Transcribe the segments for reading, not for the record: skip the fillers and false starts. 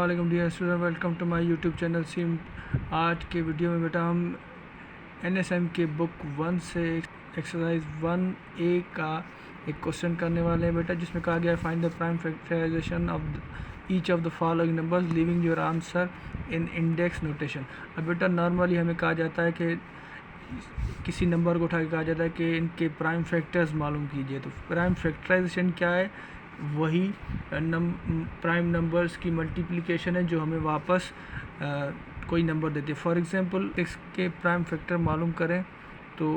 अस्सलाम dear student, welcome to my YouTube channel Sim. आज के वीडियो में बेटा हम एनएसएम के बुक 1 से एक्सरसाइज 1A का एक क्वेश्चन करने वाले हैं बेटा, जिसमें कहा गया find the prime factorization of each of the following numbers leaving your answer in index notation. अब बेटा नॉर्मली हमें कहा जाता है कि किसी नंबर को उठा के कहा जाता है कि इनके प्राइम फैक्टर्स मालूम कीजिए। तो प्राइम फैक्टराइजेशन क्या है? वही प्राइम नंबर्स की मल्टीप्लिकेशन है जो हमें वापस कोई नंबर देती है। फॉर एग्जांपल इसके प्राइम फैक्टर मालूम करें तो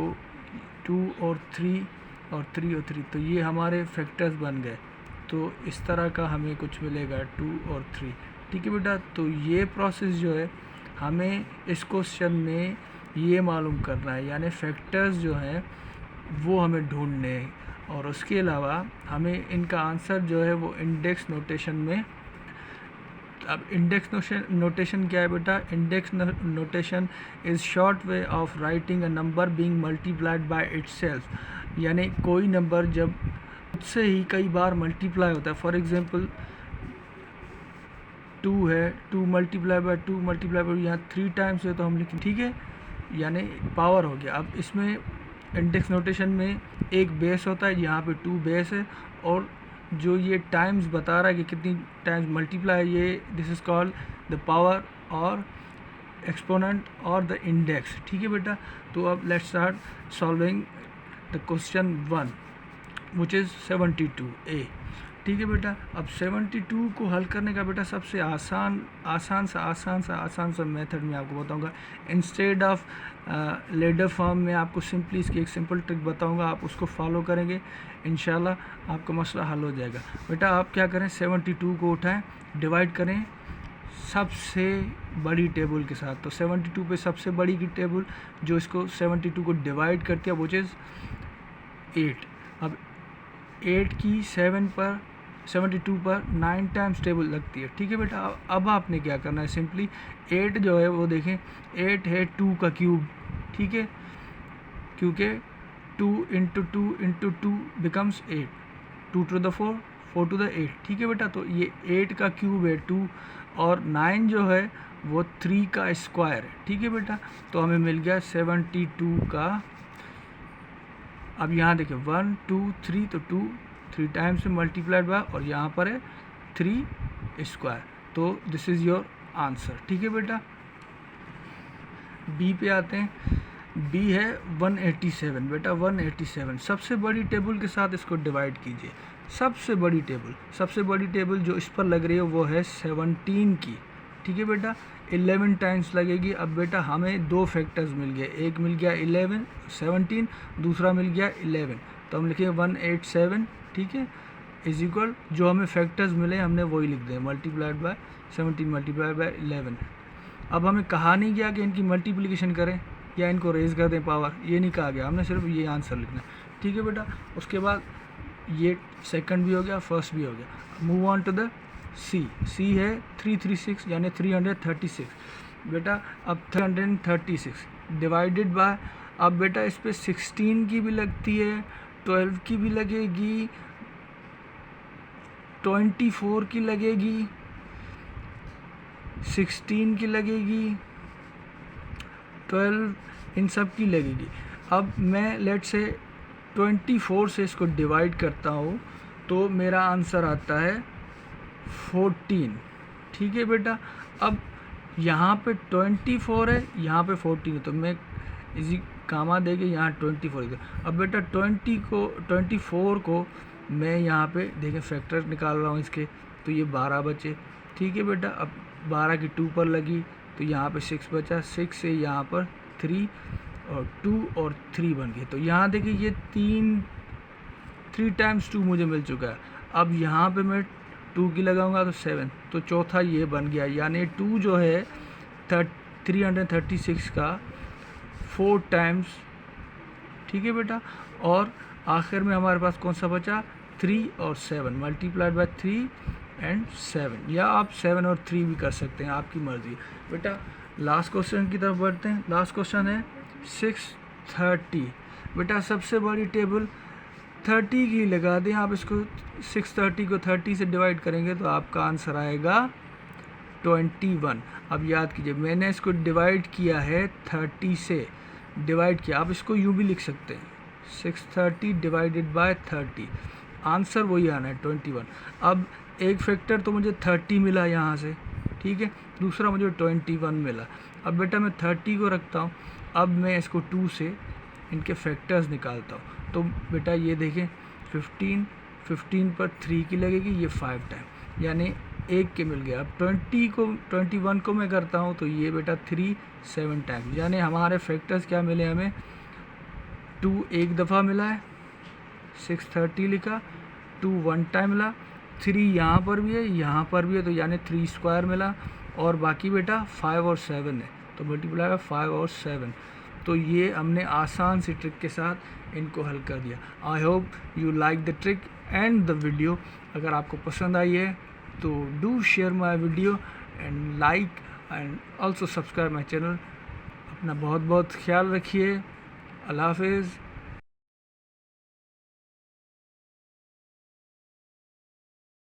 2 और 3 और 3 और 3, तो ये हमारे फैक्टर्स बन गए। तो इस तरह का हमें कुछ मिलेगा 2 और 3। ठीक है बेटा, तो ये प्रोसेस जो है हमें इस क्वेश्चन में ये मालूम करना है, यानी फैक्टर्स जो हैं वो हमें ढूंढने हैं। और उसके अलावा हमें इनका आंसर जो है वो इंडेक्स नोटेशन में। अब इंडेक्स नोटेशन क्या है बेटा? Index notation is short way of writing a number being multiplied by itself, यानी कोई नंबर जब उससे ही कई बार मल्टीप्लाई होता है। फॉर एग्जांपल 2 है, 2 मल्टीप्लाई बाय 2 मल्टीप्लाई बाय, यहाँ 3 टाइम्स है तो हम लिखें, ठीक है, यानी पावर हो गया। अब इसमें इंडेक्स नोटेशन में एक बेस होता है, यहाँ पे 2 बेस है, और जो ये टाइम्स बता रहा है कि कितनी टाइम्स मल्टीप्लाई, ये this is called the power और एक्सपोनेंट और द इंडेक्स। ठीक है बेटा, तो अब let's start solving the question 1 which is 72A। ठीक है बेटा, अब 72 को हल करने का बेटा सबसे आसान सा मेथड मैं आपको बताऊंगा। इंस्टेड ऑफ लेडर फॉर्म में आपको सिंपली इसकी एक सिंपल ट्रिक बताऊंगा, आप उसको फॉलो करेंगे इंशाल्लाह आपका मसला हल हो जाएगा। बेटा आप क्या करें, 72 को उठाएं, डिवाइड करें सबसे बड़ी टेबल के साथ। तो 72 पे सबसे बड़ी की टेबल जो इसको 72 को डिवाइड करती है वो इज़ 8। अब 8 की 72 पर 9 टाइम्स टेबल लगती है। ठीक है बेटा, अब आपने क्या करना है, सिंपली 8 जो है वो देखें 8 है 2 का क्यूब। ठीक है, क्योंकि 2 into 2 becomes 8, 2 to the 4, 4 to the 8। ठीक है बेटा, तो ये 8 का क्यूब है 2, और 9 जो है वो 3 का स्क्वायर है। ठीक है बेटा, तो हमें मिल गया 72 का। अब यहाँ देखिए 1 2 3, तो 2 3 टाइम्स से मल्टीप्लाइड बाय, और यहाँ पर है 3 स्क्वायर, तो दिस इज़ योर आंसर। ठीक है बेटा, बी पे आते हैं। बी है 187। बेटा 187 सबसे बड़ी टेबल के साथ इसको डिवाइड कीजिए। सबसे बड़ी टेबल जो इस पर लग रही है वो है 17 की। ठीक है बेटा, 11 टाइम्स लगेगी। अब बेटा हमें 2 फैक्टर्स मिल गए, एक मिल गया 17, दूसरा मिल गया 11, तो हम लिखें 187। ठीक है, इज इक्वल जो हमें फैक्टर्स मिले हमने वही लिख दें, मल्टीप्लाइड बाय 17 मल्टीप्लाइड बाय 11। अब हमें कहा नहीं गया कि इनकी मल्टीप्लिकेशन करें या इनको रेज कर दें पावर, ये नहीं कहा गया, हमने सिर्फ ये आंसर लिखना। ठीक है बेटा, उसके बाद ये सेकंड भी हो गया, फर्स्ट भी हो गया। मूव ऑन टू द सी है 336 यानी 336। बेटा अब 336 डिवाइडेड बाय, अब बेटा इस पर 16 की भी लगती है, 12 की भी लगेगी, 24 की लगेगी, 16 की लगेगी, 12, इन सब की लगेगी। अब मैं लेट से 24 से इसको डिवाइड करता हूँ तो मेरा आंसर आता है 14। ठीक है बेटा, अब यहाँ पे 24 है, यहाँ पे 14 है, तो मैं इसी कामा दे के यहाँ 24 है। अब बेटा 24 को मैं यहाँ पे देखें फैक्टर निकाल रहा हूँ इसके, तो ये 12 बचे। ठीक है बेटा, अब 12 की 2 पर लगी तो यहाँ पे 6 बचा, 6 से यहाँ पर 3 और 2 और 3 बन गए। तो यहाँ देखिए ये 3 टाइम्स 2 मुझे मिल चुका है। अब यहाँ पे मैं 2 की लगाऊंगा तो 7, तो चौथा ये बन गया, यानी 2 जो है 336 का 4 टाइम्स। ठीक है बेटा, और आखिर में हमारे पास कौन सा बचा, 3 और 7 मल्टीप्लाइड बाय 3 एंड 7, या आप 7 और 3 भी कर सकते हैं, आपकी मर्ज़ी। बेटा लास्ट क्वेश्चन की तरफ बढ़ते हैं। लास्ट क्वेश्चन है 630। बेटा सबसे बड़ी टेबल 30 की लगा दें आप, इसको 630 को 30 से डिवाइड करेंगे तो आपका आंसर आएगा 21। अब याद कीजिए मैंने इसको डिवाइड किया है 30 से, डिवाइड किया। आप इसको यूँ भी लिख सकते हैं 630 डिवाइडेड बाय 30, आंसर वही आना है 21। अब एक फैक्टर तो मुझे 30 मिला यहाँ से, ठीक है, दूसरा मुझे 21 मिला। अब बेटा मैं 30 को रखता हूँ, अब मैं इसको 2 से इनके फैक्टर्स निकालता हूँ। तो बेटा ये देखें 15 पर 3 की लगेगी, ये 5 टाइम, यानी 1 के मिल गया। अब 21 को मैं करता हूँ तो ये बेटा 3 7 टाइम, यानी हमारे फैक्टर्स क्या मिले हमें, 2 एक दफ़ा मिला है, 630 लिखा, 2 1 टाइम मिला, 3 यहाँ पर भी है, यहाँ पर भी है, तो यानी 3 स्क्वायर मिला, और बाकी बेटा 5 और 7 है, तो मल्टीप्लाई बाय 5 और 7। तो ये हमने आसान सी ट्रिक के साथ इनको हल कर दिया। I hope you like the trick and the video. अगर आपको पसंद आई है तो do share my video and like and also subscribe my channel. अपना बहुत बहुत ख्याल रखिए। अल्लाह हाफिज़।